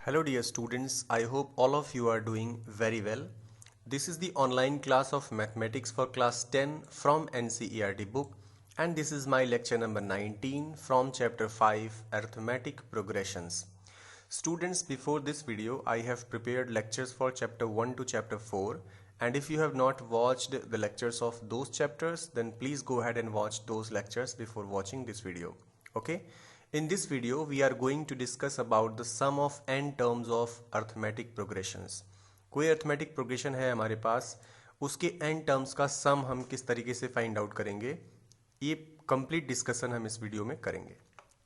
Hello dear students, I hope all of you are doing very well. This is the online class of mathematics for class 10 from NCERT book, and this is my lecture number 19 from chapter 5 arithmetic progressions. Students, before this video I have prepared lectures for chapter 1 to chapter 4, and if you have not watched the lectures of those chapters, then please go ahead and watch those lectures before watching this video. Okay? In this video, we are going to discuss about the sum of n terms of arithmetic progressions. कोई arithmetic progression है हमारे पास, उसके n terms का sum हम किस तरीके से find out करेंगे, ये complete discussion हम इस वीडियो में करेंगे.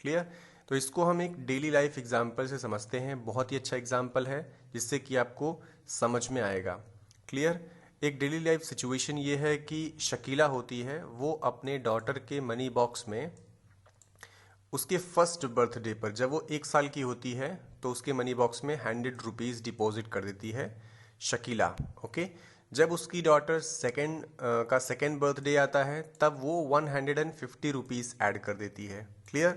Clear? तो इसको हम एक daily life example से समझते हैं. बहुत ही अच्छा example है जिससे कि आपको समझ में आएगा. Clear? एक डेली लाइफ सिचुएशन ये है कि शकीला होती है, वो अपने डॉटर के मनी बॉक्स में उसके फर्स्ट बर्थडे पर जब वो 1 साल की होती है तो उसके मनी बॉक्स में 100 रुपीज़ डिपॉजिट कर देती है शकीला. ओके, जब उसकी डॉटर सेकेंड बर्थडे आता है तब वो 150 रुपीज़ ऐड कर देती है. क्लियर?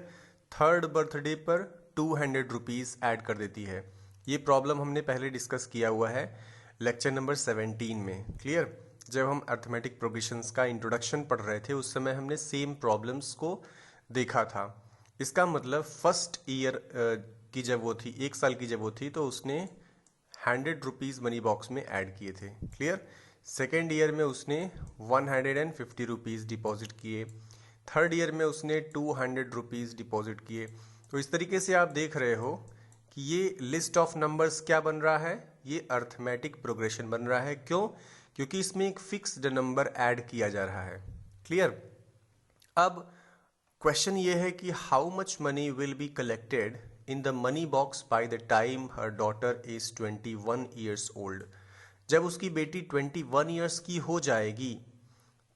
थर्ड बर्थडे पर 200 रुपीज़ ऐड कर देती है. ये प्रॉब्लम हमने पहले डिस्कस किया हुआ है लेक्चर नंबर 17 में. क्लियर? जब हम अर्थमेटिक प्रोग्रेशंस का इंट्रोडक्शन पढ़ रहे थे उस समय हमने सेम प्रॉब्लम्स को देखा था. इसका मतलब फर्स्ट ईयर की जब वो थी, 1 साल की जब वो थी, तो उसने 100 रुपीज़ मनी बॉक्स में ऐड किए थे. क्लियर? सेकेंड ईयर में उसने 150 रुपीज़ डिपॉजिट किए. थर्ड ईयर में उसने 200 रुपीज़ डिपॉजिट किए. तो इस तरीके से आप देख रहे हो कि ये लिस्ट ऑफ नंबर्स क्या बन रहा है, ये अर्थमेटिक प्रोग्रेशन बन रहा है. क्यों? क्योंकि इसमें एक फिक्स्ड नंबर ऐड किया जा रहा है. क्लियर? अब क्वेश्चन ये है कि how much money will be collected in the money box by the time her daughter is 21 years old. जब उसकी बेटी 21 ईयर्स की हो जाएगी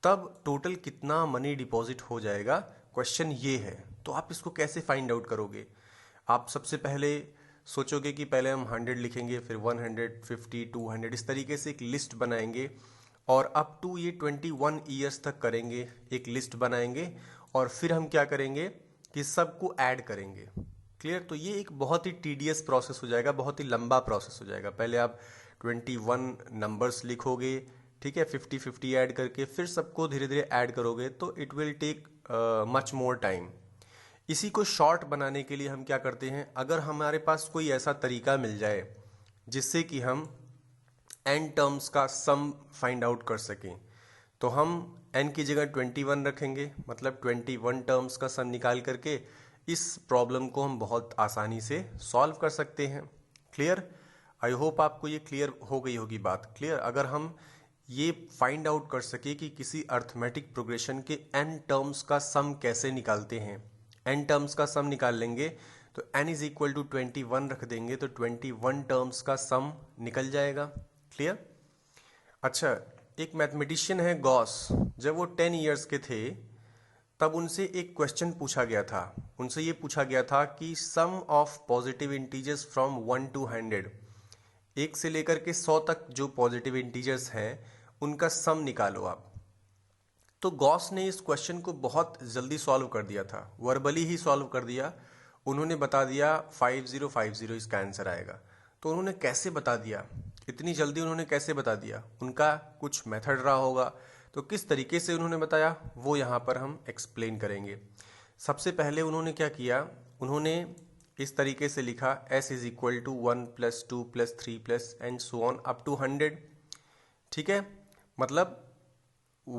तब टोटल कितना मनी डिपॉजिट हो जाएगा, क्वेश्चन ये है. तो आप इसको कैसे फाइंड आउट करोगे? आप सबसे पहले सोचोगे कि पहले हम 100 लिखेंगे, फिर 150, 200, इस तरीके से एक लिस्ट बनाएंगे और अप टू ये 21 ईयर्स तक करेंगे, एक लिस्ट बनाएंगे और फिर हम क्या करेंगे कि सबको ऐड करेंगे. क्लियर? तो ये एक बहुत ही टीडियस प्रोसेस हो जाएगा, बहुत ही लंबा प्रोसेस हो जाएगा. पहले आप 21 नंबर्स लिखोगे, ठीक है, 50-50 ऐड करके फिर सबको धीरे धीरे ऐड करोगे, तो it will take much more time. इसी को शॉर्ट बनाने के लिए हम क्या करते हैं, अगर हमारे पास कोई ऐसा तरीका मिल जाए जिससे कि हम n टर्म्स का सम फाइंड आउट कर सकें, तो हम n की जगह 21 रखेंगे, मतलब 21 टर्म्स का सम निकाल करके इस प्रॉब्लम को हम बहुत आसानी से सॉल्व कर सकते हैं. क्लियर? आई होप आपको ये क्लियर हो गई होगी बात. क्लियर? अगर हम ये फाइंड आउट कर सके कि किसी अर्थमेटिक प्रोग्रेशन के n टर्म्स का सम कैसे निकालते हैं, n टर्म्स का सम निकाल लेंगे तो n इज इक्वल टू 21 रख देंगे तो 21 टर्म्स का सम निकल जाएगा. क्लियर? अच्छा, एक मैथमेटिशियन है गॉस, जब वो 10 इयर्स के थे तब उनसे एक क्वेश्चन पूछा गया था. उनसे ये पूछा गया था कि sum of positive integers from 1 to 100, 1 से लेकर के 100 तक जो पॉजिटिव इंटीजर्स हैं उनका सम निकालो आप. तो गॉस ने इस क्वेश्चन को बहुत जल्दी सॉल्व कर दिया था, वर्बली ही सॉल्व कर दिया. उन्होंने बता दिया 5050 इसका आंसर आएगा. तो उन्होंने कैसे बता दिया, इतनी जल्दी उन्होंने कैसे बता दिया? उनका कुछ मेथड रहा होगा. तो किस तरीके से उन्होंने बताया वो यहाँ पर हम एक्सप्लेन करेंगे. सबसे पहले उन्होंने क्या किया, उन्होंने इस तरीके से लिखा s is equal to 1 + 2 + 3 + and so on up to 100. ठीक है, मतलब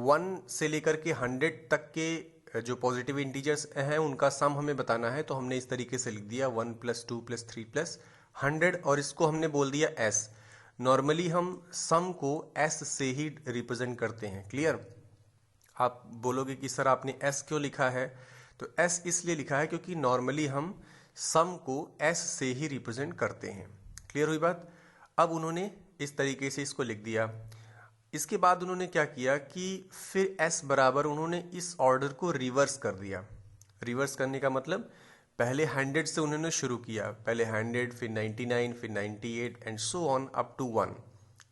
1 से लेकर के 100 तक के जो पॉजिटिव इंटीजर्स हैं उनका सम हमें बताना है. तो हमने इस तरीके से लिख दिया 1 + 2 + 3 + 100 और इसको हमने बोल दिया s. नॉर्मली हम सम को s से ही रिप्रेजेंट करते हैं. क्लियर? आप बोलोगे कि सर आपने s क्यों लिखा है, तो s इसलिए लिखा है क्योंकि नॉर्मली हम सम को s से ही रिप्रेजेंट करते हैं. क्लियर हुई बात? अब उन्होंने इस तरीके से इसको लिख दिया. इसके बाद उन्होंने क्या किया कि फिर s बराबर उन्होंने इस ऑर्डर को रिवर्स कर दिया. रिवर्स करने का मतलब पहले 100 से उन्होंने शुरू किया, पहले 100, फिर 99, फिर 98 and so on up to 1.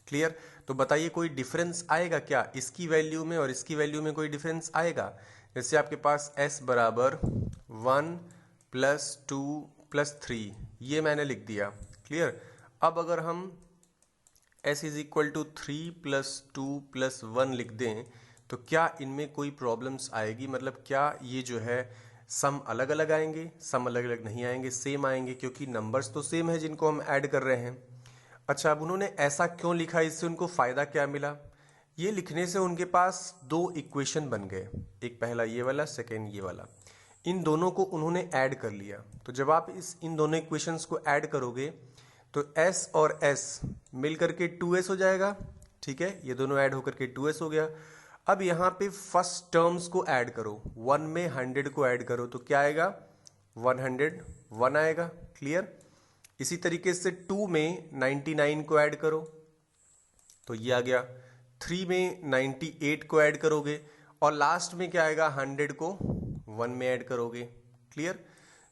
Clear? तो बताइए कोई डिफरेंस आएगा क्या इसकी वैल्यू में और इसकी वैल्यू में? कोई डिफरेंस आएगा? जैसे आपके पास s बराबर 1 + 2 + 3 ये मैंने लिख दिया. क्लियर। अब अगर हम s is equal to 3 plus 2 plus 1 लिख दें तो क्या इनमें कोई प्रॉब्लम्स आएगी, मतलब क्या ये जो है सम अलग अलग आएंगे? सम अलग अलग नहीं आएंगे, सेम आएंगे, क्योंकि नंबर्स तो सेम है जिनको हम ऐड कर रहे हैं। अच्छा, अब उन्होंने ऐसा क्यों लिखा, इससे उनको फ़ायदा क्या मिला? ये लिखने से उनके पास दो इक्वेशन बन गए, एक पहला ये वाला, सेकेंड ये वाला। इन दोनों को उन्होंने ऐड कर लिया। तो जब आप इन दोनों इक्वेशंस को ऐड करोगे तो s और s मिल करके 2s हो जाएगा। ठीक है, ये दोनों ऐड होकर के 2s हो गया। अब यहाँ पे फर्स्ट टर्म्स को ऐड करो, 1 में 100 को ऐड करो तो क्या आएगा? 101 आएगा। क्लियर। इसी तरीके से 2 में 99 को ऐड करो तो ये आ गया। 3 में 98 को ऐड करोगे और लास्ट में क्या आएगा? 100 को 1 में ऐड करोगे। क्लियर।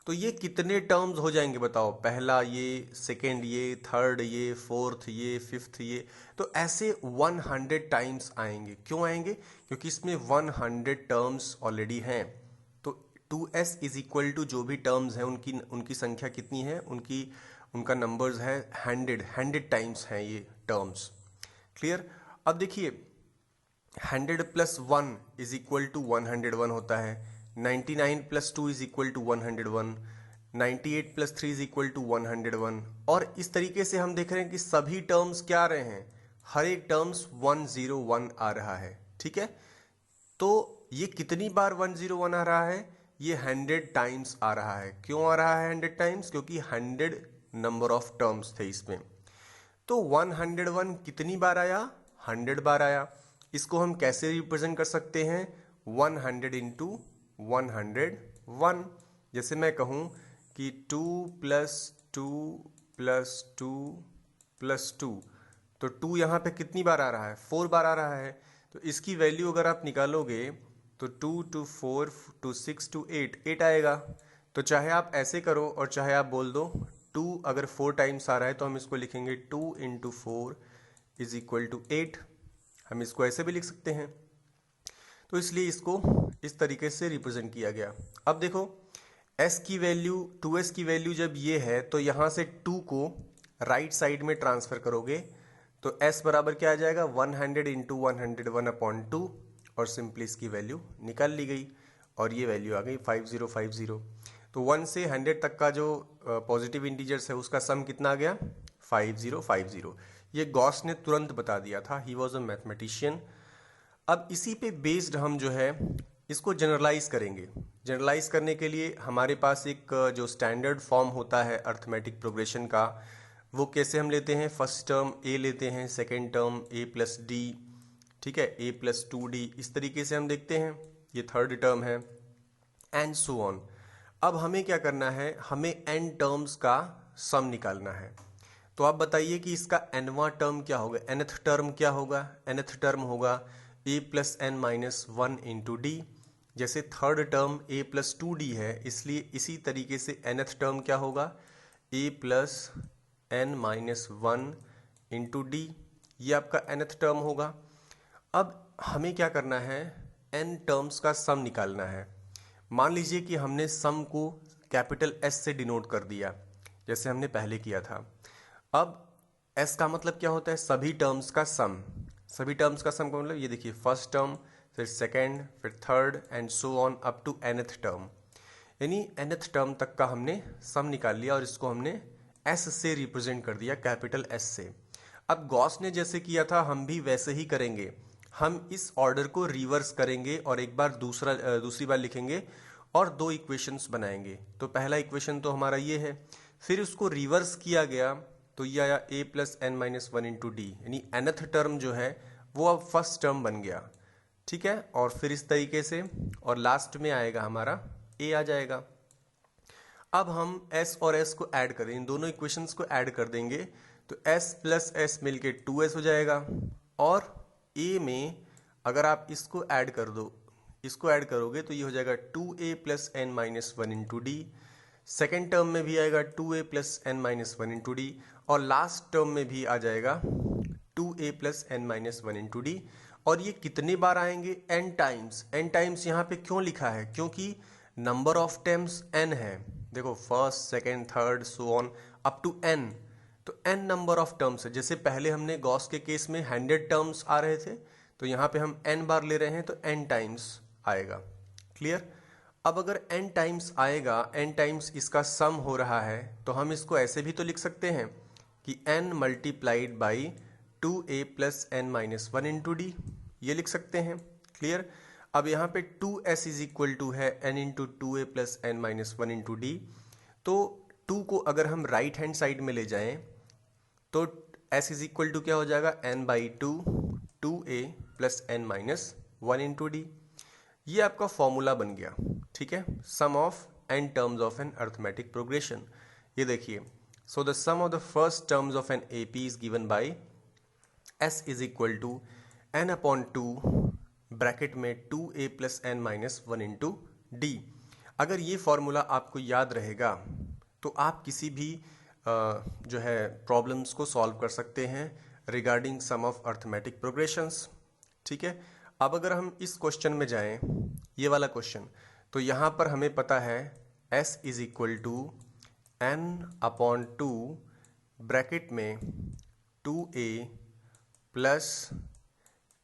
तो ये कितने टर्म्स हो जाएंगे बताओ? पहला ये, सेकेंड ये, थर्ड ये, फोर्थ ये, फिफ्थ ये, तो ऐसे 100 टाइम्स आएंगे। क्यों आएंगे? क्योंकि इसमें 100 टर्म्स ऑलरेडी हैं। तो 2s इज इक्वल टू जो भी टर्म्स हैं उनकी संख्या कितनी है, उनका नंबर्स है 100 टाइम्स हैं ये टर्म्स। क्लियर। अब देखिए 100 प्लस 1 इज इक्वल टू 101 होता है, 99 plus 2 is equal to 101, 98 plus 3 is equal to 101। और इस तरीके से हम देख रहे हैं कि सभी टर्म्स क्या आ रहे हैं, हर एक टर्म्स 101 आ रहा है। ठीक है, तो ये कितनी बार 101 आ रहा है? ये 100 टाइम्स आ रहा है। क्यों आ रहा है 100 टाइम्स? क्योंकि 100 नंबर ऑफ टर्म्स थे इसमें। तो 101 कितनी बार आया? 100 बार आया। इसको हम कैसे रिप्रेजेंट कर सकते हैं? 100 इंटू 101। जैसे मैं कहूँ कि 2 प्लस 2 प्लस 2 प्लस 2, तो 2 यहाँ पे कितनी बार आ रहा है? 4 बार आ रहा है। तो इसकी वैल्यू अगर आप निकालोगे तो 2 to 4 to 6 to 8 आएगा। तो चाहे आप ऐसे करो और चाहे आप बोल दो 2 अगर 4 टाइम्स आ रहा है तो हम इसको लिखेंगे 2 इंटू 4 इज इक्वल टू 8। हम इसको ऐसे भी लिख सकते हैं। तो इसलिए इसको इस तरीके से रिप्रेजेंट किया गया। अब देखो s की वैल्यू, 2s की वैल्यू जब ये है तो यहाँ से 2 को राइट साइड में ट्रांसफर करोगे तो s बराबर क्या आ जाएगा? 100 इंटू 101/2 और सिंपली इसकी वैल्यू निकाल ली गई और ये वैल्यू आ गई 5050। तो 1 से 100 तक का जो पॉजिटिव इंटीजर्स है उसका सम कितना आ गया? 5050। ये गॉस ने तुरंत बता दिया था, ही वॉज अ मैथमेटिशियन। अब इसी पे बेस्ड हम जो है इसको जनरलाइज करेंगे। जनरलाइज करने के लिए हमारे पास एक जो स्टैंडर्ड फॉर्म होता है अर्थमेटिक प्रोग्रेशन का, वो कैसे हम लेते हैं? फर्स्ट टर्म a लेते हैं, second term a plus D, ठीक है, a प्लस 2d, इस तरीके से हम देखते हैं। ये थर्ड टर्म है एंड सो ऑन। अब हमें क्या करना है? हमें n टर्म्स का सम निकालना है। तो आप बताइए कि इसका nवां टर्म क्या होगा? nth टर्म क्या होगा? nth टर्म होगा a plus n minus 1 into d. जैसे third term a plus 2d है, इसलिए इसी तरीके से nth टर्म क्या होगा? a plus n minus 1 into d. ये आपका nth टर्म होगा। अब हमें क्या करना है? n टर्म्स का सम निकालना है। मान लीजिए कि हमने सम को कैपिटल S से डिनोट कर दिया जैसे हमने पहले किया था। अब S का मतलब क्या होता है? सभी टर्म्स का सम। सभी टर्म्स का सम का मतलब ये देखिए, फर्स्ट टर्म, फिर सेकेंड, फिर third and so on up to nth term. यानी nth टर्म तक का हमने सम निकाल लिया और इसको हमने S से रिप्रेजेंट कर दिया, कैपिटल S से। अब गॉस ने जैसे किया था हम भी वैसे ही करेंगे। हम इस ऑर्डर को रिवर्स करेंगे और एक बार दूसरी बार लिखेंगे और दो इक्वेशंस बनाएंगे। तो पहला इक्वेशन तो हमारा ये है, फिर उसको रिवर्स किया गया तो ये आया a plus n minus 1 into D, यानी nth टर्म जो है वो अब फर्स्ट टर्म बन गया। ठीक है, और फिर इस तरीके से और लास्ट में आएगा हमारा a आ जाएगा। अब हम s और s को ऐड करें, इन दोनों इक्वेशंस को ऐड कर देंगे तो s प्लस s मिलके 2s हो जाएगा। और a में अगर आप इसको ऐड कर दो, इसको ऐड करोगे तो ये हो जाएगा 2a plus n minus 1 into D. Second term में भी आएगा 2a plus n minus 1 into D और लास्ट टर्म में भी आ जाएगा 2a plus n minus 1 into D. और ये कितने बार आएंगे? n times. n टाइम्स यहाँ पे क्यों लिखा है? क्योंकि नंबर ऑफ टर्म्स n है। देखो first, second, third, so on up to n। तो n नंबर ऑफ टर्म्स है। जैसे पहले हमने गॉस के केस में 100 टर्म्स आ रहे थे, तो यहाँ पे हम n बार ले रहे हैं तो n टाइम्स आएगा। क्लियर? अब अगर n टाइम्स आएगा, n टाइम्स इसका सम हो रहा है, तो हम इसको ऐसे भी तो लिख सकते हैं कि n multiplied by 2a plus n minus 1 into d, ये लिख सकते हैं। क्लियर? अब यहाँ पे 2s इज इक्वल टू है n into 2a plus n minus 1 into d. तो 2 को अगर हम राइट हैंड साइड में ले जाएं तो s इज इक्वल टू क्या हो जाएगा, n by 2a plus n minus 1 into d. ये आपका फॉर्मूला बन गया। ठीक है, sum of n terms of an arithmetic progression. ये देखिए, so the sum of the first terms of an AP is given by s is equal to n upon 2 bracket में 2a plus n minus 1 into d. अगर ये formula आपको याद रहेगा तो आप किसी भी जो है प्रॉब्लम्स को सॉल्व कर सकते हैं regarding sum of arithmetic progressions. ठीक है, अब अगर हम इस क्वेश्चन में जाएं, ये वाला क्वेश्चन, तो यहाँ पर हमें पता है s is equal to n upon 2 bracket में 2a plus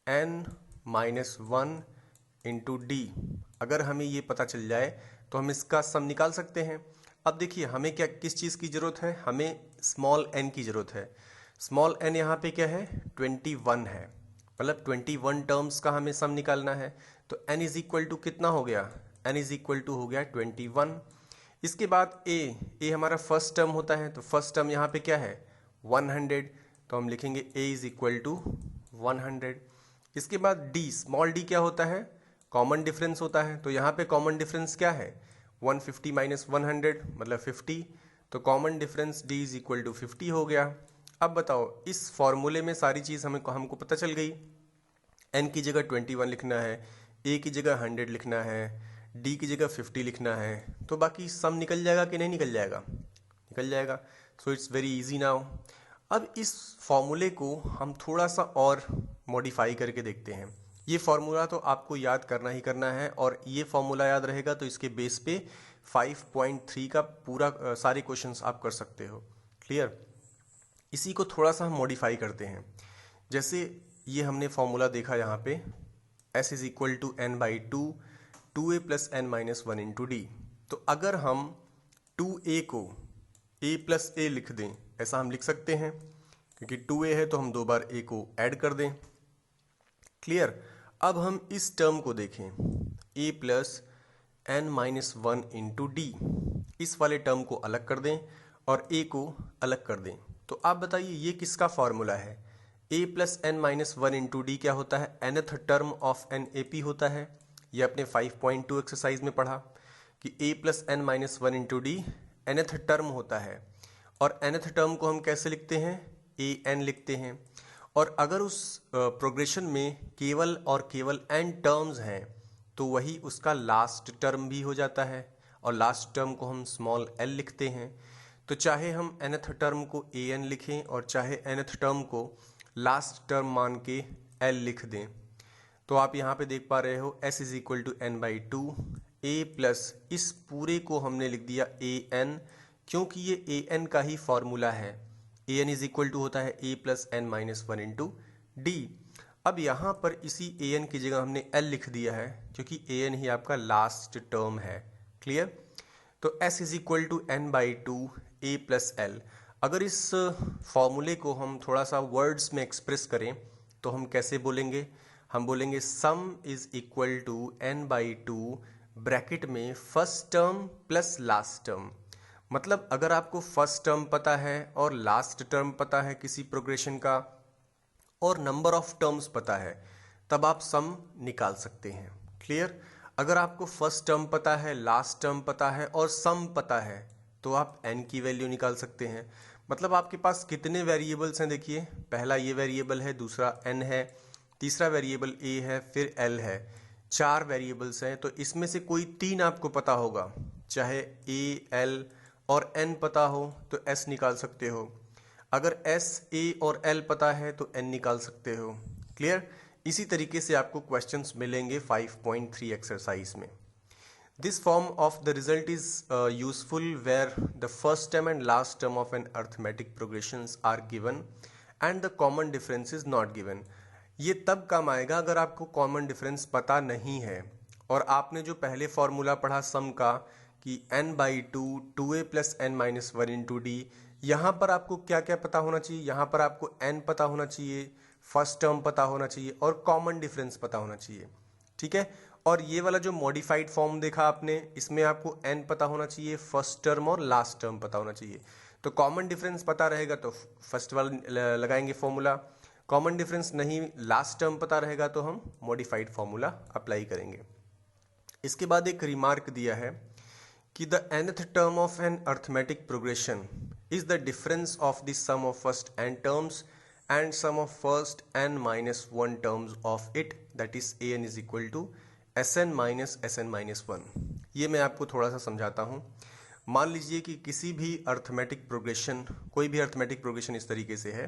n minus 1 into d. अगर हमें ये पता चल जाए तो हम इसका सम निकाल सकते हैं। अब देखिए, हमें क्या किस चीज़ की ज़रूरत है, हमें स्मॉल n की ज़रूरत है। स्मॉल n यहाँ पे क्या है, 21 है, मतलब 21 टर्म्स का हमें सम निकालना है। तो n इज इक्वल टू कितना हो गया, n इज इक्वल टू हो गया 21। इसके बाद a हमारा फर्स्ट टर्म होता है, तो फर्स्ट टर्म यहाँ पे क्या है 100, तो हम लिखेंगे a इज इक्वल टू 100। इसके बाद d, स्मॉल d क्या होता है, कॉमन डिफरेंस होता है। तो यहाँ पे कॉमन डिफरेंस क्या है, 150 माइनस 100 मतलब 50, तो common difference d is equal to 50 हो गया। अब बताओ, इस फॉर्मूले में सारी चीज़ हमको पता चल गई। n की जगह 21 लिखना है, a की जगह 100 लिखना है, d की जगह 50 लिखना है, तो बाकी सम निकल जाएगा कि नहीं निकल जाएगा, निकल जाएगा। So it's very easy now. अब इस फॉर्मूले को हम थोड़ा सा और मॉडिफाई करके देखते हैं। ये फॉर्मूला तो आपको याद करना ही करना है, और ये फॉर्मूला याद रहेगा तो इसके बेस पे 5.3 का पूरा सारे क्वेश्चंस आप कर सकते हो। क्लियर? इसी को थोड़ा सा हम मॉडिफाई करते हैं। जैसे ये हमने फॉर्मूला देखा यहाँ पे, s is equal to n by 2a plus n minus 1 into d. तो अगर हम 2a को a प्लस a लिख दें, ऐसा हम लिख सकते हैं, क्योंकि 2a है तो हम 2 बार a को ऐड कर दें। क्लियर? अब हम इस टर्म को देखें, a plus n minus 1 into D, इस वाले टर्म को अलग कर दें और a को अलग कर दें। तो आप बताइए ये किसका फॉर्मूला है, a plus n minus 1 into d क्या होता है, nth term of an AP होता है। ये अपने 5.2 एक्सरसाइज में पढ़ा कि a plus n minus 1 into D nth term होता है, और nth टर्म को हम कैसे लिखते हैं, an लिखते हैं। और अगर उस प्रोग्रेशन में केवल और केवल n टर्म्स हैं तो वही उसका लास्ट टर्म भी हो जाता है, और लास्ट टर्म को हम स्मॉल l लिखते हैं। तो चाहे हम nth टर्म को an लिखें और चाहे nth टर्म को लास्ट टर्म मान के l लिख दें, तो आप यहाँ पे देख पा रहे हो s is equal to n by 2, a plus इस पूरे को हमने लिख दिया an, क्योंकि ये an का ही फॉर्मूला है। an इज इक्वल टू होता है a plus n minus 1 into D. अब यहाँ पर इसी an की जगह हमने l लिख दिया है, क्योंकि an ही आपका लास्ट टर्म है। क्लियर? तो s is equal to n by 2 a plus l। अगर इस फॉर्मूले को हम थोड़ा सा वर्ड्स में एक्सप्रेस करें तो हम कैसे बोलेंगे, हम बोलेंगे sum is equal to n by 2 bracket में first term plus last term. मतलब अगर आपको फर्स्ट टर्म पता है और लास्ट टर्म पता है किसी प्रोग्रेशन का, और नंबर ऑफ टर्म्स पता है, तब आप सम निकाल सकते हैं। क्लियर? अगर आपको फर्स्ट टर्म पता है, लास्ट टर्म पता है और सम पता है, तो आप n की वैल्यू निकाल सकते हैं। मतलब आपके पास कितने वेरिएबल्स हैं, देखिए, पहला ये वेरिएबल है, दूसरा n है, तीसरा वेरिएबल a है, फिर l है, 4 वेरिएबल्स हैं। तो इसमें से कोई 3 आपको पता होगा, चाहे a, l और n पता हो तो s निकाल सकते हो। अगर s, a और l पता है तो n निकाल सकते हो। क्लियर? इसी तरीके से आपको क्वेश्चंस मिलेंगे 5.3 एक्सरसाइज में। This form of the result is useful where the first term and last term of an arithmetic progressions are given and the common difference is not given. ये तब काम आएगा अगर आपको कॉमन डिफरेंस पता नहीं है और आपने जो पहले फॉर्मूला पढ़ा सम का कि n/2 2a + n - 1 × d, यहाँ पर आपको क्या क्या पता होना चाहिए, यहाँ पर आपको n पता होना चाहिए, फर्स्ट टर्म पता होना चाहिए और कॉमन डिफरेंस पता होना चाहिए। ठीक है, और ये वाला जो मॉडिफाइड फॉर्म देखा आपने, इसमें आपको n पता होना चाहिए, फर्स्ट टर्म और लास्ट टर्म पता होना चाहिए। तो कॉमन डिफरेंस पता रहेगा तो फर्स्ट वाला लगाएंगे फॉर्मूला, कॉमन डिफरेंस नहीं, लास्ट टर्म पता रहेगा तो हम मॉडिफाइड फॉर्मूला अप्लाई करेंगे। इसके बाद एक रिमार्क दिया है कि the nth term of an arithmetic progression is the difference of the sum of first n terms and sum of first n minus 1 terms of it, that is an is equal to sn minus sn minus 1। ये मैं आपको थोड़ा सा समझाता हूँ। मान लीजिए कि किसी भी अर्थमेटिक प्रोग्रेशन, कोई भी अर्थमेटिक प्रोग्रेशन इस तरीके से है,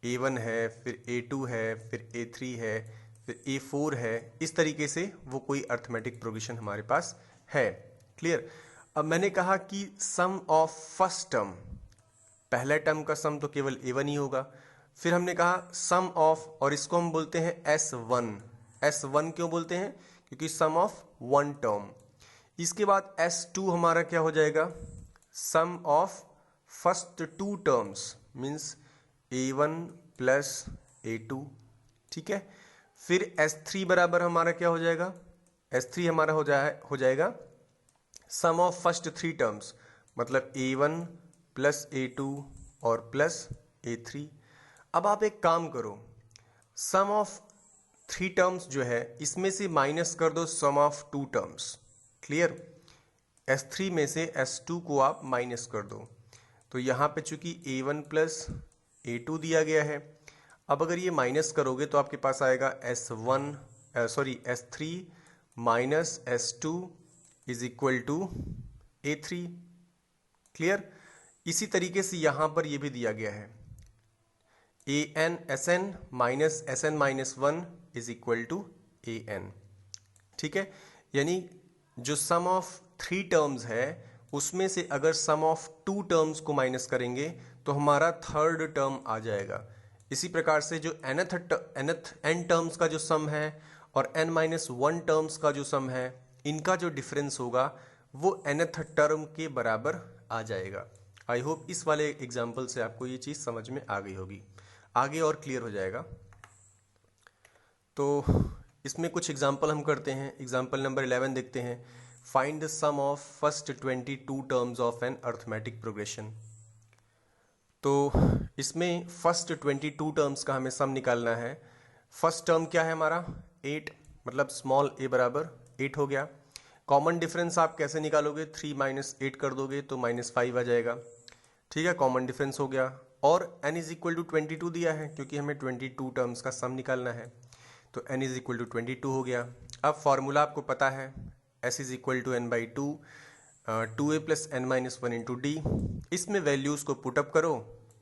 a1 है, फिर a2 है, फिर a3 है, फिर a4 है, इस तरीके से वो कोई अर्थमेटिक प्रोग्रेशन हमारे पास है। क्लियर। अब मैंने कहा कि सम ऑफ फर्स्ट टर्म, पहले टर्म का सम तो केवल a1 ही होगा। फिर हमने कहा सम ऑफ, और इसको हम बोलते हैं S1। S1 क्यों बोलते हैं? क्योंकि सम ऑफ वन टर्म। इसके बाद S2 हमारा क्या हो जाएगा? Sum of first two terms, means A1 plus A2। ठीक है, फिर S3 बराबर हमारा क्या हो जाएगा? S3 हमारा हो जाएगा sum of first three terms, मतलब A1 प्लस A2 और प्लस A3। अब आप एक काम करो, सम ऑफ थ्री टर्म्स जो है इसमें से माइनस कर दो sum of two terms. Clear. S3 में से S2 को आप माइनस कर दो, तो यहाँ पे चूंकि A1 प्लस A2 दिया गया है, अब अगर ये माइनस करोगे तो आपके पास आएगा S3 minus S2 is equal to A3। Clear. इसी तरीके से यहाँ पर ये भी दिया गया है an sn minus sn minus 1 is equal to an। ठीक है, यानी जो सम ऑफ थ्री टर्म्स है उसमें से अगर सम ऑफ टू टर्म्स को माइनस करेंगे तो हमारा थर्ड टर्म आ जाएगा। इसी प्रकार से जो n टर्म्स का जो सम है और n माइनस 1 टर्म्स का जो सम है, इनका जो डिफरेंस होगा वो nth टर्म के बराबर आ जाएगा। आई होप इस वाले एग्जाम्पल से आपको ये चीज़ समझ में आ गई होगी, आगे और क्लियर हो जाएगा। तो इसमें कुछ एग्जाम्पल हम करते हैं। एग्जाम्पल नंबर 11 देखते हैं। Find the sum of first 22 terms of an arithmetic progression. तो इसमें फर्स्ट 22 टर्म्स का हमें सम निकालना है। फर्स्ट टर्म क्या है हमारा? 8, मतलब स्मॉल a बराबर 8 हो गया। कॉमन डिफरेंस आप कैसे निकालोगे? 3 माइनस 8 कर दोगे तो -5 आ जाएगा। ठीक है, कॉमन डिफरेंस हो गया। और n इज इक्वल टू 22 दिया है क्योंकि हमें 22 टर्म्स का सम निकालना है, तो n इज इक्वल टू 22 हो गया। अब फॉर्मूला आपको पता है, s is equal to n/2 2a plus n minus 1 into d. इसमें वैल्यूज़ को पुटअप करो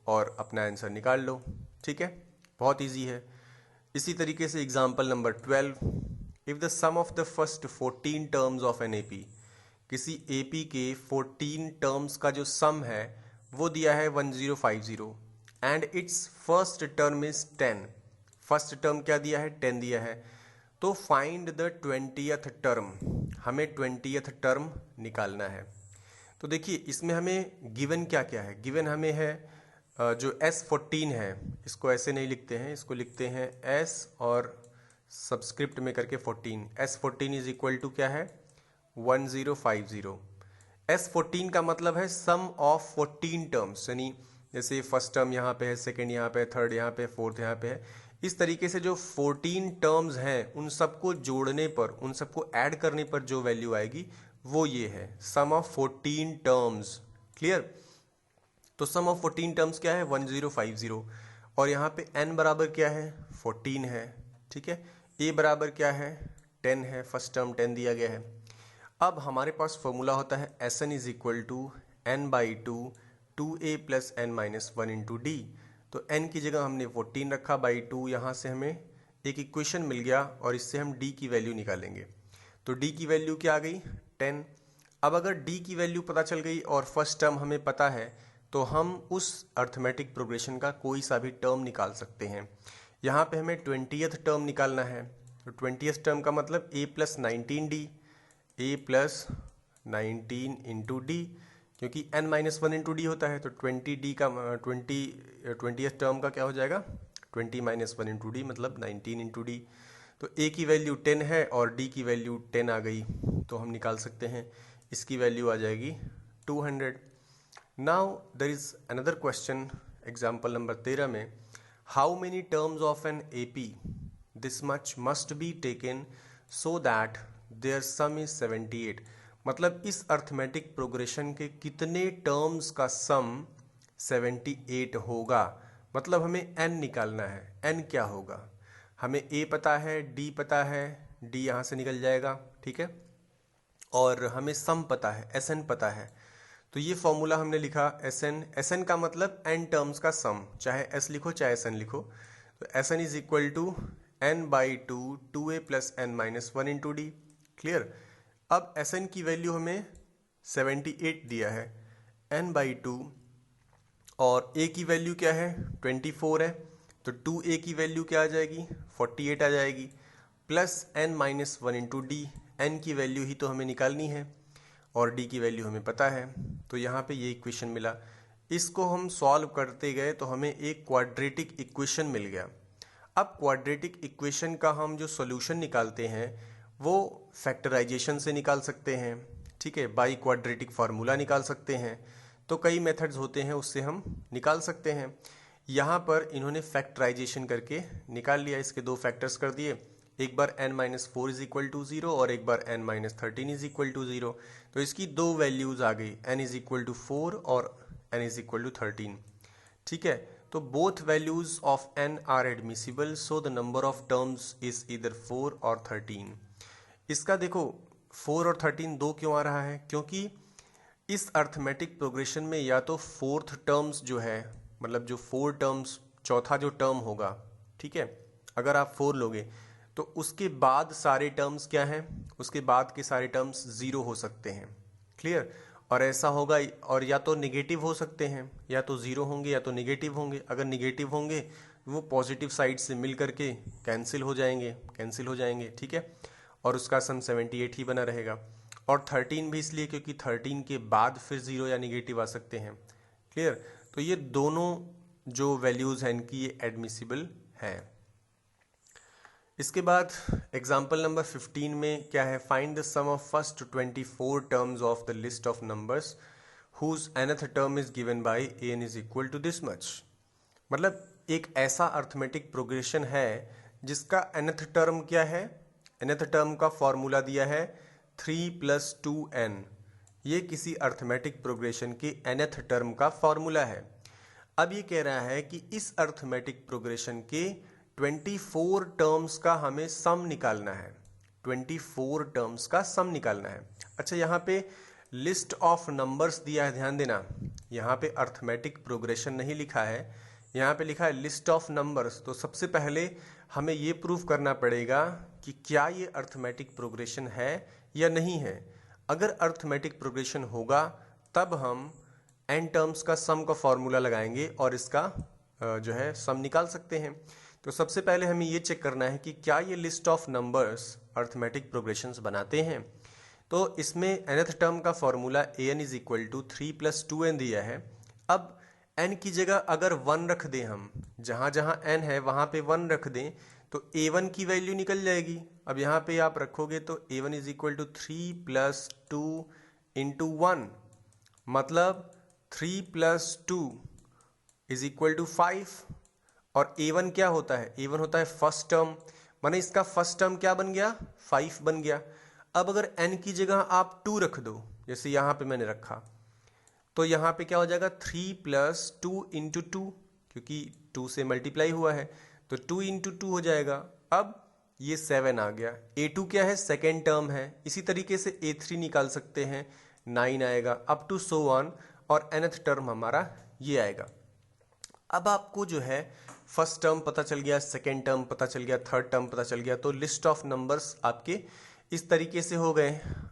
और अपना आंसर निकाल लो। ठीक है, बहुत ईजी है। इसी तरीके से example number 12, if the sum of the first 14 terms of an AP, किसी AP के 14 टर्म्स का जो सम है वो दिया है 1050 and it's first term is 10। First term क्या दिया है? 10 दिया है। तो फाइंड द 20th टर्म, हमें 20th टर्म निकालना है। तो देखिए इसमें हमें गिवन क्या क्या है। गिवन हमें है जो S14 है, इसको ऐसे नहीं लिखते हैं, इसको लिखते हैं S और सबस्क्रिप्ट में करके 14। S14 इज इक्वल टू क्या है? 1050। S14 का मतलब है सम ऑफ 14 टर्म्स, यानी जैसे फर्स्ट टर्म यहाँ पे है, सेकंड यहाँ पे है, थर्ड यहाँ पे है, फोर्थ यहाँ पे है। इस तरीके से जो 14 टर्म्स हैं उन सबको जोड़ने पर, उन सबको ऐड करने पर जो वैल्यू आएगी वो ये है, सम ऑफ 14 टर्म्स। क्लियर। तो सम ऑफ 14 टर्म्स क्या है? 1050। और यहाँ पे n बराबर क्या है? 14 है। ठीक है, a बराबर क्या है? 10 है, फर्स्ट टर्म 10 दिया गया है। अब हमारे पास फॉर्मूला होता है Sn is equal to n/2 2a plus n minus 1 into d. तो n की जगह हमने 14 रखा बाई 2, यहाँ से हमें एक इक्वेशन मिल गया और इससे हम d की वैल्यू निकालेंगे। तो d की वैल्यू क्या आ गई? 10। अब अगर डी की वैल्यू पता चल गई और फर्स्ट टर्म हमें पता है तो हम उस अर्थमेटिक प्रोग्रेशन का कोई सा भी टर्म निकाल सकते हैं। यहाँ पे हमें 20th टर्म निकालना है, तो 20th टर्म का मतलब a plus 19d, a plus 19 into D, क्योंकि n माइनस 1 इंटू डी होता है, तो 20d का 20th टर्म का क्या हो जाएगा 20 माइनस 1 इंटू डी मतलब 19 इंटू डी। तो a की वैल्यू 10 है और d की वैल्यू 10 आ गई, तो हम निकाल सकते हैं, इसकी वैल्यू आ जाएगी 200। Now there is another question, example number 13 में, how many terms of an AP this much must be taken so that their sum is 78। मतलब इस अर्थमेटिक प्रोग्रेशन के कितने टर्म्स का सम 78 होगा। मतलब हमें n निकालना है, n क्या होगा, हमें a पता है, d पता है, d यहाँ से निकल जाएगा, ठीक है, और हमें सम पता है, sn पता है। तो ये फॉर्मूला हमने लिखा sn का मतलब n टर्म्स का सम, चाहे s लिखो चाहे sn लिखो। तो sn is equal to n by 2a plus n minus 1 into d. Clear. अब sn की वैल्यू हमें 78 दिया है, n बाई 2 और a की वैल्यू क्या है 24 है, तो 2a की वैल्यू क्या आ जाएगी 48 आ जाएगी, plus n minus 1 into D, n की वैल्यू ही तो हमें निकालनी है और d की वैल्यू हमें पता है। तो यहाँ पे ये इक्वेशन मिला, इसको हम सॉल्व करते गए तो हमें एक क्वाड्रेटिक इक्वेशन मिल गया। अब क्वाड्रेटिक इक्वेशन का हम जो सॉल्यूशन निकालते हैं वो फैक्टराइजेशन से निकाल सकते हैं, ठीक है, बाई क्वाड्रेटिक फार्मूला निकाल सकते हैं, तो कई मेथड्स होते हैं उससे हम निकाल सकते हैं। यहाँ पर इन्होंने फैक्टराइजेशन करके निकाल लिया, इसके दो फैक्टर्स कर दिए, एक बार n minus 4 is equal to 0 और एक बार n minus 13 is equal to 0। तो इसकी दो वैल्यूज आ गई, n इज इक्वल टू 4 और n इज इक्वल टू 13, ठीक है। तो both values of n are admissible, so the number of terms is इधर 4 और 13। इसका देखो 4 और 13 दो क्यों आ रहा है, क्योंकि इस अर्थमेटिक प्रोग्रेशन में या तो फोर्थ टर्म्स जो है, मतलब जो 4 टर्म्स, चौथा जो टर्म होगा, ठीक है, अगर आप 4 लोगे तो उसके बाद सारे टर्म्स क्या हैं, उसके बाद के सारे टर्म्स 0 हो सकते हैं। क्लियर। और ऐसा होगा, और या तो निगेटिव हो सकते हैं, या तो 0 होंगे या तो निगेटिव होंगे। अगर निगेटिव होंगे वो पॉजिटिव साइड से मिल करके कैंसिल हो जाएंगे, ठीक है, और उसका सम 78 ही बना रहेगा। और 13 भी इसलिए क्योंकि 13 के बाद फिर 0 या निगेटिव आ सकते हैं। क्लियर। तो ये दोनों जो वैल्यूज़ हैं इनकी ये एडमिसिबल हैं। इसके बाद एग्जाम्पल नंबर 15 में क्या है, find the sum of first 24 terms of the list of numbers whose nth term is given by an is equal to this much. मतलब एक ऐसा अर्थमेटिक प्रोग्रेशन है जिसका nth टर्म क्या है, nth टर्म का फॉर्मूला दिया है 3 प्लस 2n। ये किसी अर्थमेटिक प्रोग्रेशन के nth टर्म का फॉर्मूला है। अब ये कह रहा है कि इस अर्थमेटिक प्रोग्रेशन के 24 टर्म्स का हमें सम निकालना है, 24 टर्म्स का सम निकालना है। अच्छा, यहाँ पे लिस्ट ऑफ नंबर्स दिया है, ध्यान देना, यहाँ पे अर्थमेटिक प्रोग्रेशन नहीं लिखा है, यहाँ पे लिखा है लिस्ट ऑफ नंबर्स। तो सबसे पहले हमें ये प्रूफ करना पड़ेगा कि क्या ये अर्थमेटिक प्रोग्रेशन है या नहीं है। अगर अर्थमेटिक प्रोग्रेशन होगा तब हम n टर्म्स का सम का फॉर्मूला लगाएंगे और इसका जो है सम निकाल सकते हैं। तो सबसे पहले हमें ये चेक करना है कि क्या ये list of numbers arithmetic progressions बनाते हैं। तो इसमें nth टर्म का formula an is equal to 3 plus 2n दिया है। अब n की जगह अगर 1 रख दें, हम जहाँ जहाँ n है वहाँ पे 1 रख दें तो a1 की वैल्यू निकल जाएगी। अब यहाँ पे आप रखोगे तो a1 is equal to 3 plus 2 into 1, मतलब 3 प्लस 2 इज इक्वल टू 5। और a1 क्या होता है, a1 होता है फर्स्ट टर्म, माने इसका फर्स्ट टर्म क्या बन गया 5 बन गया। अब अगर n की जगह आप 2 रख दो, जैसे यहाँ पे मैंने रखा, तो यहाँ पे क्या हो जाएगा 3 प्लस 2 इंटू 2, क्योंकि 2 से मल्टीप्लाई हुआ है तो 2 इंटू 2 हो जाएगा। अब ये 7 आ गया। a2 क्या है, सेकेंड टर्म है। इसी तरीके से a3 निकाल सकते हैं, 9 आएगा, अप टू सो ऑन, और nth टर्म हमारा ये आएगा। अब आपको जो है फर्स्ट टर्म पता चल गया, सेकेंड टर्म पता चल गया, थर्ड टर्म पता चल गया, तो लिस्ट ऑफ नंबर्स आपके इस तरीके से हो गए।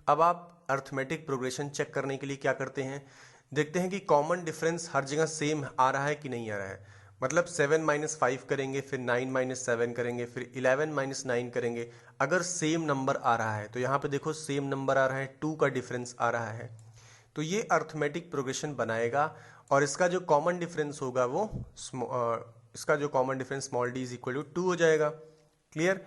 अब आप अर्थमेटिक प्रोग्रेशन चेक करने के लिए क्या करते हैं, देखते हैं कि कॉमन डिफरेंस हर जगह सेम आ रहा है कि नहीं आ रहा है। मतलब 7 माइनस 5 करेंगे, फिर 9 माइनस 7 करेंगे, फिर 11 माइनस 9 करेंगे। अगर सेम नंबर आ रहा है तो यहाँ पे देखो सेम नंबर आ रहा है, 2 का डिफरेंस आ रहा है, तो ये अर्थमेटिक प्रोग्रेशन बनाएगा। और इसका जो कॉमन डिफरेंस होगा वो इसका जो common difference small d is equal to 2 हो जाएगा। क्लियर।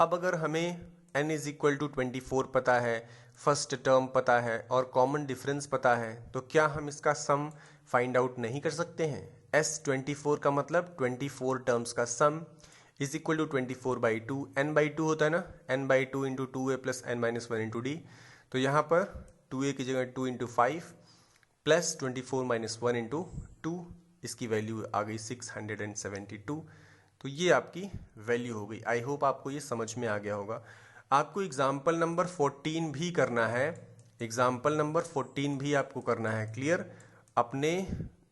अब अगर हमें n इज इक्वल टू 24 पता है, फर्स्ट टर्म पता है और कॉमन डिफरेंस पता है, तो क्या हम इसका सम फाइंड आउट नहीं कर सकते हैं। S24 का मतलब 24 टर्म्स का सम इज इक्वल टू 24/2, n/2 होता है ना, n/2 into 2a plus n minus 1 into d. तो यहाँ पर 2a की जगह 2 इंटू 5 प्लस 24 माइनस 1 इंटू 2, इसकी वैल्यू आ गई 672। तो ये आपकी वैल्यू हो गई। आई होप आपको ये समझ में आ गया होगा। आपको एग्जाम्पल नंबर 14 भी करना है, एग्जाम्पल नंबर 14 भी आपको करना है। क्लियर। अपने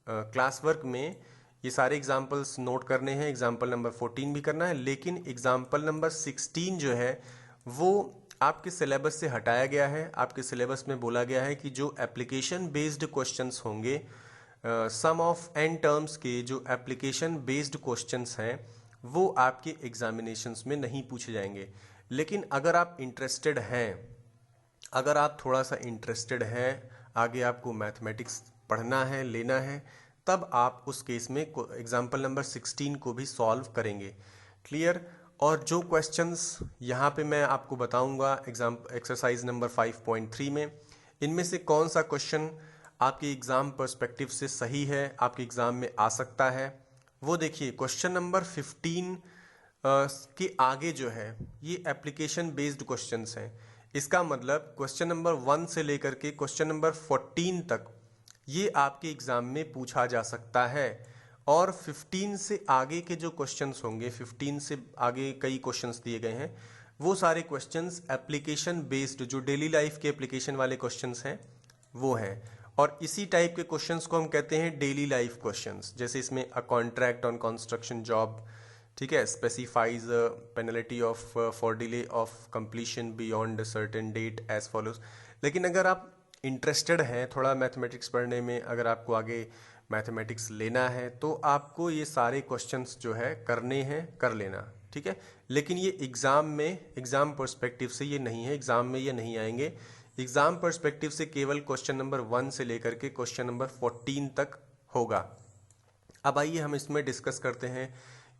क्लास वर्क में ये सारे एग्जाम्पल्स नोट करने हैं, एग्जाम्पल नंबर 14 भी करना है, लेकिन एग्जाम्पल नंबर 16 जो है वो आपके सिलेबस से हटाया गया है। आपके सिलेबस में बोला गया है कि जो एप्लीकेशन बेस्ड क्वेश्चंस होंगे, सम ऑफ एन टर्म्स के जो एप्लीकेशन बेस्ड क्वेश्चंस हैं वो आपके एग्जामिनेशंस में नहीं पूछे जाएंगे। लेकिन अगर आप इंटरेस्टेड हैं, अगर आप थोड़ा सा इंटरेस्टेड हैं, आगे आपको मैथमेटिक्स पढ़ना है, लेना है, तब आप उस केस में एग्जाम्पल नंबर 16 को भी सॉल्व करेंगे। क्लियर। और जो क्वेश्चंस यहाँ पे मैं आपको बताऊंगा एक्सरसाइज नंबर 5.3 में, इनमें से कौन सा क्वेश्चन आपके एग्जाम पर्सपेक्टिव से सही है, आपके एग्जाम में आ सकता है, वो देखिए। क्वेश्चन नंबर 15 के आगे जो है ये एप्लीकेशन बेस्ड क्वेश्चंस हैं। इसका मतलब क्वेश्चन नंबर 1 से लेकर के क्वेश्चन नंबर 14 तक ये आपके एग्जाम में पूछा जा सकता है। और 15 से आगे के जो क्वेश्चंस होंगे, 15 से आगे कई क्वेश्चंस दिए गए हैं, वो सारे क्वेश्चंस एप्लीकेशन बेस्ड, जो डेली लाइफ के एप्लीकेशन वाले क्वेश्चंस हैं वो हैं। और इसी टाइप के क्वेश्चंस को हम कहते हैं डेली लाइफ क्वेश्चंस। जैसे इसमें a contract on construction job, ठीक है, specifies penalty of for delay of completion beyond certain date as follows. लेकिन अगर आप इंटरेस्टेड हैं थोड़ा मैथमेटिक्स पढ़ने में, अगर आपको आगे मैथमेटिक्स लेना है, तो आपको ये सारे क्वेश्चंस जो है करने हैं, कर लेना, ठीक है। लेकिन ये एग्ज़ाम में, एग्ज़ाम पर्सपेक्टिव से ये नहीं है, एग्ज़ाम में ये नहीं आएंगे। एग्ज़ाम पर्सपेक्टिव से केवल क्वेश्चन नंबर 1 से लेकर के क्वेश्चन नंबर 14 तक होगा। अब आइए हम इसमें डिस्कस करते हैं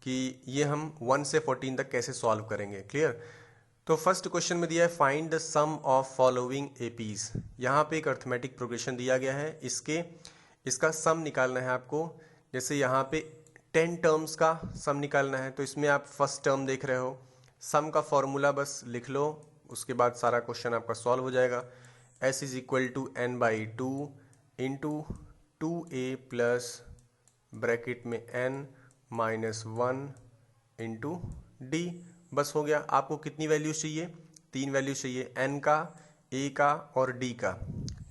कि ये हम 1 से 14 तक कैसे सॉल्व करेंगे। क्लियर। तो फर्स्ट क्वेश्चन में दिया है find the sum of following APs. यहाँ पे एक अर्थमेटिक प्रोग्रेशन दिया गया है, इसका सम निकालना है आपको। जैसे यहाँ पे 10 टर्म्स का सम निकालना है, तो इसमें आप फर्स्ट टर्म देख रहे हो, सम का फॉर्मूला बस लिख लो, उसके बाद सारा क्वेश्चन आपका सॉल्व हो जाएगा। s is equal to n/2 into 2a plus bracket में n माइनस 1 इंटू डी। बस हो गया। आपको कितनी वैल्यूज चाहिए, 3 वैल्यू चाहिए, n का, a का और d का।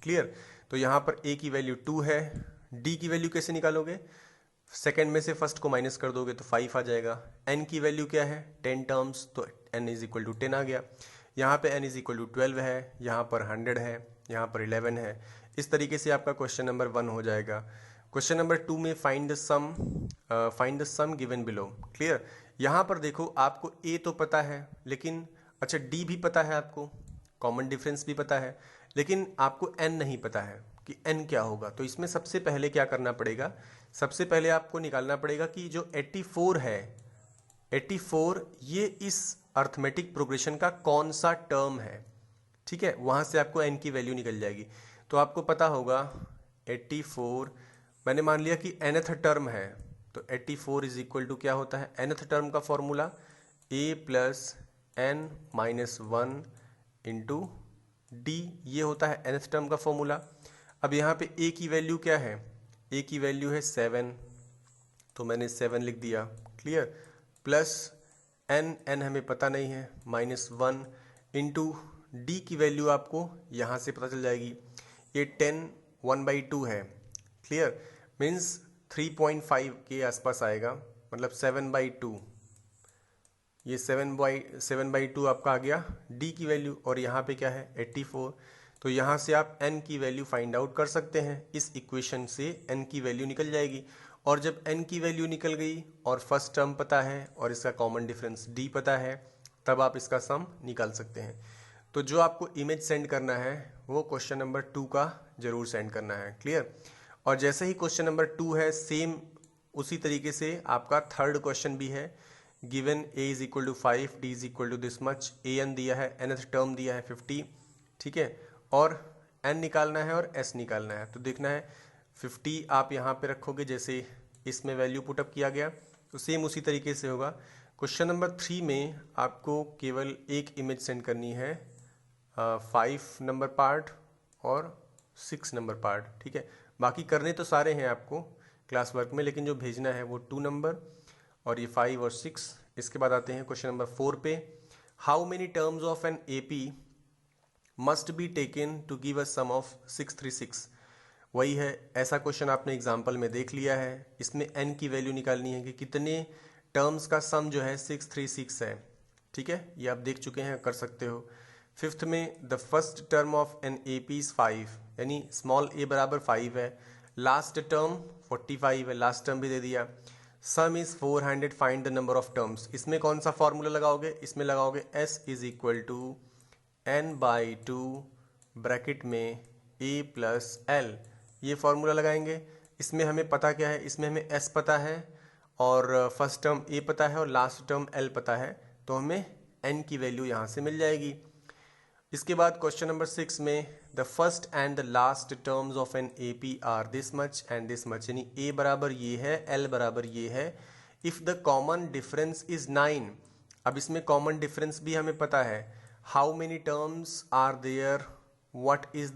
क्लियर। तो यहाँ पर a की वैल्यू 2 है, d की वैल्यू कैसे निकालोगे, सेकेंड में से फर्स्ट को माइनस कर दोगे तो 5 आ जाएगा। n की वैल्यू क्या है, 10 टर्म्स, तो n इज इक्वल टू 10 आ गया। यहाँ पे n इज इक्वल टू 12 है, यहाँ पर 100 है, यहाँ पर 11 है। इस तरीके से आपका क्वेश्चन नंबर 1 हो जाएगा। क्वेश्चन नंबर 2 में find the sum given below. Clear. यहाँ पर देखो आपको a तो पता है, लेकिन अच्छा d भी पता है, आपको कॉमन डिफरेंस भी पता है, लेकिन आपको n नहीं पता है कि n क्या होगा। तो इसमें सबसे पहले क्या करना पड़ेगा, सबसे पहले आपको निकालना पड़ेगा कि जो 84 है, 84 ये इस अर्थमेटिक प्रोग्रेशन का कौन सा टर्म है, ठीक है। वहां से आपको n की वैल्यू निकल जाएगी। तो आपको पता होगा 84, मैंने मान लिया कि nth टर्म है, तो 84 इज इक्वल टू क्या होता है, nth टर्म का formula a plus n minus 1 into d, ये होता है nth टर्म का फॉर्मूला। अब यहाँ पे a की वैल्यू क्या है, a की वैल्यू है 7, तो मैंने 7 लिख दिया। क्लियर। प्लस n हमें पता नहीं है, माइनस 1 इंटू डी की वैल्यू आपको यहाँ से पता चल जाएगी, ये 10 1/2 है। क्लियर। मीन्स 3.5 के आसपास आएगा, मतलब 7/2, ये 7/2 आपका आ गया डी की वैल्यू। और यहाँ पे क्या है 84, तो यहाँ से आप n की वैल्यू फाइंड आउट कर सकते हैं। इस इक्वेशन से n की वैल्यू निकल जाएगी, और जब n की वैल्यू निकल गई और फर्स्ट टर्म पता है और इसका कॉमन डिफरेंस d पता है, तब आप इसका सम निकाल सकते हैं। तो जो आपको इमेज सेंड करना है वो क्वेश्चन नंबर 2 का जरूर सेंड करना है। क्लियर? और जैसे ही क्वेश्चन नंबर 2 है, सेम उसी तरीके से आपका थर्ड क्वेश्चन भी है। Given a is equal to 5, d is equal to this much, an दिया है, nth टर्म दिया है 50, ठीक है, और n निकालना है और s निकालना है। तो देखना है 50 आप यहाँ पे रखोगे जैसे इसमें वैल्यू पुटअप किया गया, तो सेम उसी तरीके से होगा। क्वेश्चन नंबर 3 में आपको केवल एक इमेज सेंड करनी है, 5 नंबर पार्ट और 6 नंबर पार्ट, ठीक है। बाकी करने तो सारे हैं आपको क्लास वर्क में, लेकिन जो भेजना है वो 2 नंबर और ये 5 और 6। इसके बाद आते हैं क्वेश्चन नंबर 4 पे। How many terms of an AP must be taken to give a sum of 636। वही है, ऐसा क्वेश्चन आपने एग्जाम्पल में देख लिया है। इसमें n की वैल्यू निकालनी है कि कितने टर्म्स का सम जो है 636 है, ठीक है, ये आप देख चुके हैं, कर सकते हो। फिफ्थ में the first term of an A P is 5, यानी स्मॉल a बराबर 5 है, लास्ट टर्म 45 है, लास्ट टर्म भी दे दिया। Sum is 400, find the number of terms. इसमें कौन सा फॉर्मूला लगाओगे? इसमें लगाओगे s is equal to n/2 bracket में a प्लस l, ये फॉर्मूला लगाएंगे। इसमें हमें पता क्या है? इसमें हमें s पता है और फर्स्ट टर्म a पता है और लास्ट टर्म l पता है, तो हमें n की वैल्यू यहाँ से मिल जाएगी। इसके बाद क्वेश्चन नंबर 6 में the first and the last terms of an A P are this much and this much, यानी a बराबर ये है, l बराबर ये है। If the common difference is 9, अब इसमें कॉमन डिफरेंस भी हमें पता है। How many terms are there, what is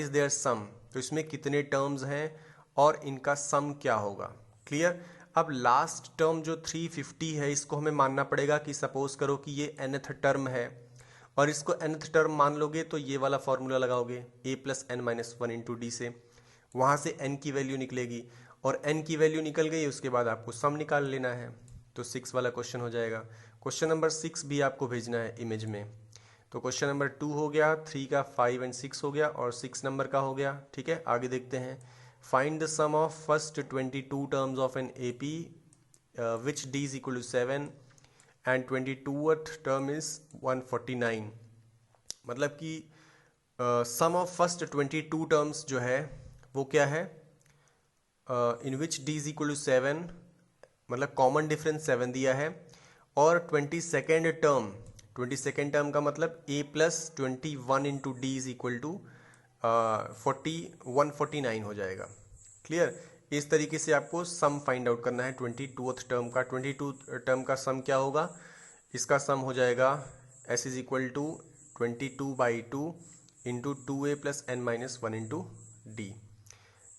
their sum, तो इसमें कितने टर्म्स हैं और इनका सम क्या होगा। क्लियर? अब लास्ट टर्म जो 350 है, इसको हमें मानना पड़ेगा कि सपोज करो कि ये nth टर्म है, और इसको nth टर्म मान लोगे तो ये वाला फॉर्मूला लगाओगे a plus n minus 1 into D से, वहाँ से n की वैल्यू निकलेगी, और n की वैल्यू निकल गई, उसके बाद आपको सम निकाल लेना है। तो 6 वाला क्वेश्चन हो जाएगा। क्वेश्चन नंबर 6 भी आपको भेजना है इमेज में। तो क्वेश्चन नंबर 2 हो गया, 3 का 5 एंड 6 हो गया, और 6 नंबर का हो गया, ठीक है। आगे देखते हैं। Find the sum of first 22 terms of an A P which d is equal to 7 and 22th term is 149। मतलब कि सम ऑफ फर्स्ट 22 टर्म्स जो है वो क्या है, इन विच d इज इक्वल टू 7, मतलब कॉमन डिफरेंस 7 दिया है, और 22nd टर्म का मतलब a plus 21 into d is equal to 149 हो जाएगा। क्लियर? इस तरीके से आपको सम फाइंड आउट करना है 22th टर्म का। 22 टर्म का सम क्या होगा? इसका सम हो जाएगा s is equal to 22/2 into 2a plus n minus 1 into d.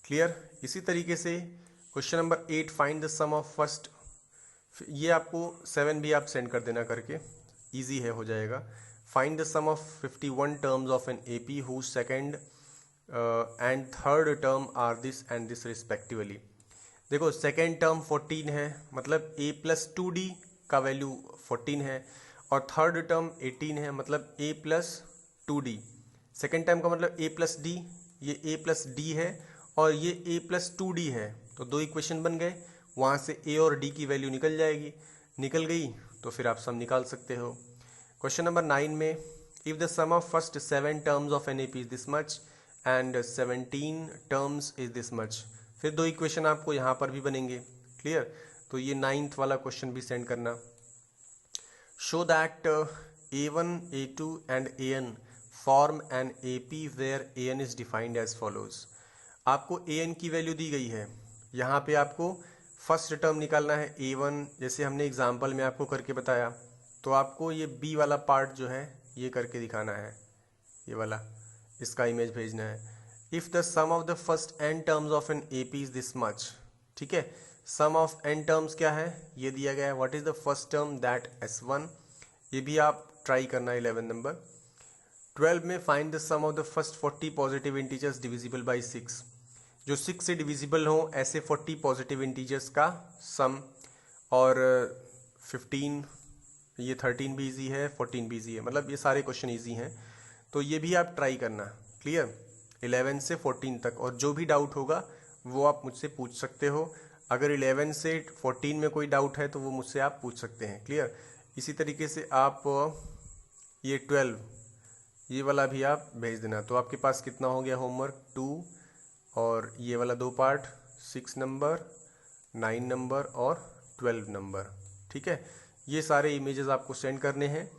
Clear? इसी तरीके से question number 8, find the sum of first, ये आपको 7 भी आप सेंड कर देना करके, इजी है, हो जाएगा। Find the sum of 51 terms of an A P whose second and third term are this and this respectively. देखो सेकेंड टर्म 14 है, मतलब a प्लस 2d का वैल्यू 14 है, और थर्ड टर्म 18 है, मतलब a plus 2d। Second term का मतलब a प्लस d, ये a प्लस d है और ये a प्लस 2d है, तो दो इक्वेशन बन गए। वहाँ से a और d की वैल्यू निकल जाएगी, निकल गई तो फिर आप सम निकाल सकते हो। क्वेश्चन नंबर 9 में if the sum of first 7 terms of an A P is this much and 17 terms is this much, फिर दो इक्वेशन आपको यहाँ पर भी बनेंगे। क्लियर? तो ये 9th वाला क्वेश्चन भी सेंड करना। Show that a1 a2 and an form an A P where an is defined as follows. आपको an की वैल्यू दी गई है, यहाँ पे आपको फर्स्ट टर्म निकालना है a1, जैसे हमने एग्जाम्पल में आपको करके बताया। तो आपको ये b वाला पार्ट जो है ये करके दिखाना है, ये वाला, इसका इमेज भेजना है। If the sum of the first n terms of an A P is this much, ठीक है। सम ऑफ n टर्म्स क्या है ये दिया गया है। What is the first term? That s1, ये भी आप ट्राई करना 11 नंबर। 12 में find the sum of the first 40 positive integers divisible by 6, जो 6 से डिविजिबल हो ऐसे 40 पॉजिटिव इंटीजर्स का सम, और 15, ये 13 भी ईजी है, 14 भी ईजी है, मतलब ये सारे क्वेश्चन ईजी हैं, तो ये भी आप ट्राई करना। क्लियर, 11 से 14 तक। और जो भी डाउट होगा वो आप मुझसे पूछ सकते हो। अगर 11 से 14 में कोई डाउट है तो वो मुझसे आप पूछ सकते हैं, क्लियर। इसी तरीके से आप ये 12 ये वाला भी आप भेज देना। तो आपके पास कितना हो गया होमवर्क, 2, और ये वाला 2 पार्ट, 6 नंबर, 9 नंबर और 12 नंबर, ठीक है। ये सारे इमेजेस आपको सेंड करने हैं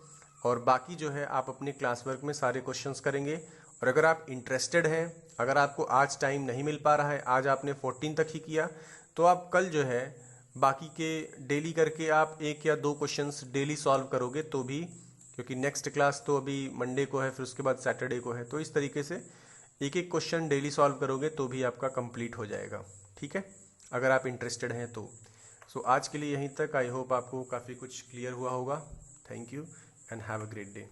और बाकी जो है आप अपने क्लास वर्क में सारे क्वेश्चंस करेंगे। और अगर आप इंटरेस्टेड हैं, अगर आपको आज टाइम नहीं मिल पा रहा है, आज आपने 14 तक ही किया, तो आप कल जो है बाकी के डेली करके आप 1 या 2 क्वेश्चंस डेली सॉल्व करोगे तो भी, क्योंकि नेक्स्ट क्लास तो अभी मंडे को है, फिर उसके बाद सैटरडे को है, तो इस तरीके से एक एक क्वेश्चन डेली सॉल्व करोगे तो भी आपका कंप्लीट हो जाएगा, ठीक है, अगर आप इंटरेस्टेड हैं तो। सो आज के लिए यहीं तक। आई होप आपको काफ़ी कुछ क्लियर हुआ होगा। Thank you and have a great day.